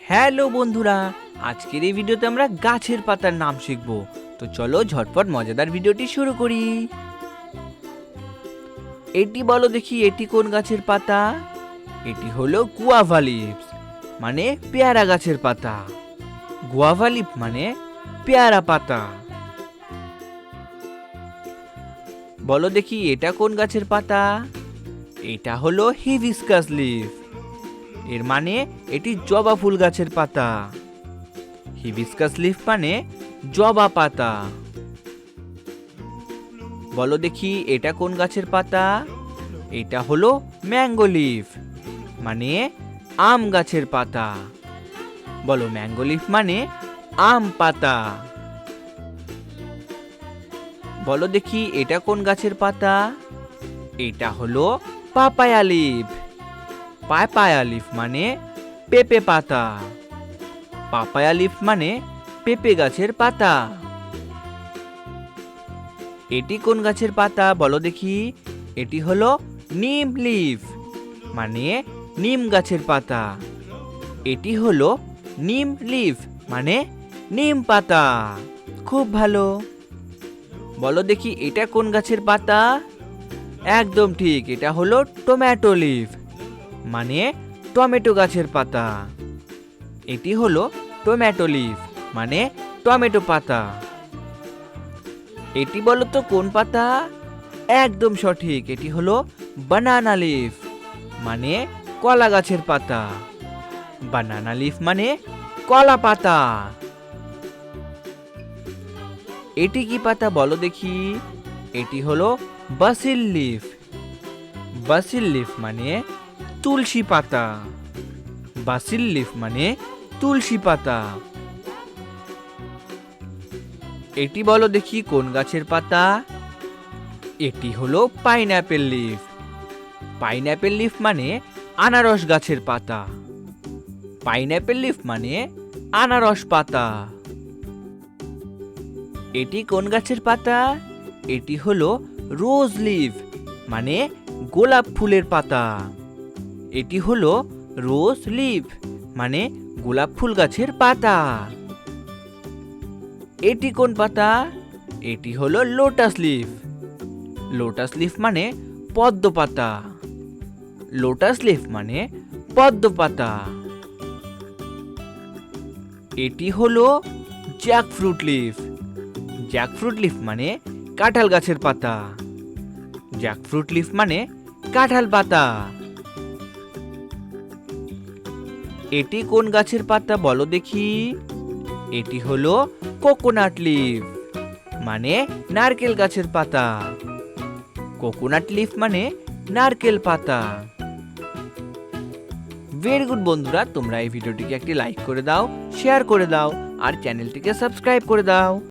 Hello বন্ধুরা, আজকের এই ভিডিওতে আমরা গাছের পাতার নাম শিখব। তো চলো ঝটপট মজাদার ভিডিওটি শুরু করি। এটি বলো দেখি, এটি কোন গাছের পাতা? এটি হলো গুয়াভা লিভস, মানে পেয়ারা গাছের পাতা। গুয়াভা লিফ মানে পেয়ারা পাতা। বলো দেখি এটা কোন গাছের পাতা? এটা হলো হিবিস্কাস লিফ, এর মানে এটি জবা ফুল গাছের পাতা। হিবিস্কাস লিফ মানে জবা পাতা। বলো দেখি এটা কোন গাছের পাতা? এটা হলো ম্যাঙ্গো লিফ, মানে আম গাছের পাতা। বলো ম্যাঙ্গো লিফ মানে আম পাতা। বলো দেখি এটা কোন গাছের পাতা? এটা হলো পাপায়া লিফ। পাপায়া লিফ মানে পেঁপে পাতা। পাপায়া লিফ মানে পেঁপে গাছের পাতা। এটি কোন গাছের পাতা বলো দেখি? এটি হলো নিম লিফ, মানে নিম গাছের পাতা। এটি হলো নিম লিফ মানে নিম পাতা। খুব ভালো। বলো দেখি এটা কোন গাছের পাতা? একদম ঠিক, এটা হলো টমেটো লিফ, মানে টমেটো গাছের পাতা। এটি হলো টমেটো লিফ মানে টমেটো পাতা। এটি বলো তো কোন পাতা? একদম সঠিক, এটি হলো বানানা লিফ, মানে কলা গাছের পাতা। বানানা লিফ মানে কলা পাতা। এটি কি পাতা বলো দেখি? এটি হলো বাসিল লিফ। বাসিল লিফ মানে তুলসী পাতা। বাসিল লিফ মানে তুলসী পাতা। এটি বলো দেখি কোন গাছের পাতা? এটি হলো পাইনঅ্যাপেল লিফ। পাইনঅ্যাপেল লিফ মানে আনারস গাছের পাতা। পাইনঅ্যাপেল লিফ মানে আনারস পাতা। এটি কোন গাছের পাতা? এটি হলো রোজ লিফ, মানে গোলাপ ফুলের পাতা। এটি হলো রোজ লিফ মানে গোলাপ ফুল গাছের পাতা। এটি কোন পাতা? এটি হলো লোটাস লিফ। লোটাস লিফ মানে পদ্ম পাতা। লোটাস লিফ মানে পদ্ম পাতা। এটি হলো জ্যাকফ্রুট লিফ। জ্যাকফ্রুট লিফ মানে কাঁঠাল গাছের পাতা। জ্যাকফ্রুট লিফ মানে কাঁঠাল পাতা। এটি কোন গাছের পাতা বলো দেখি? এটি হলো কোকোনাট লিফ, মানে নারকেল গাছের পাতা। কোকোনাট লিফ মানে নারকেল পাতা। ভেরি গুড বন্ধুরা, তোমরা এই ভিডিওটিকে একটি লাইক করে দাও, শেয়ার করে দাও আর চ্যানেলটিকে সাবস্ক্রাইব করে দাও।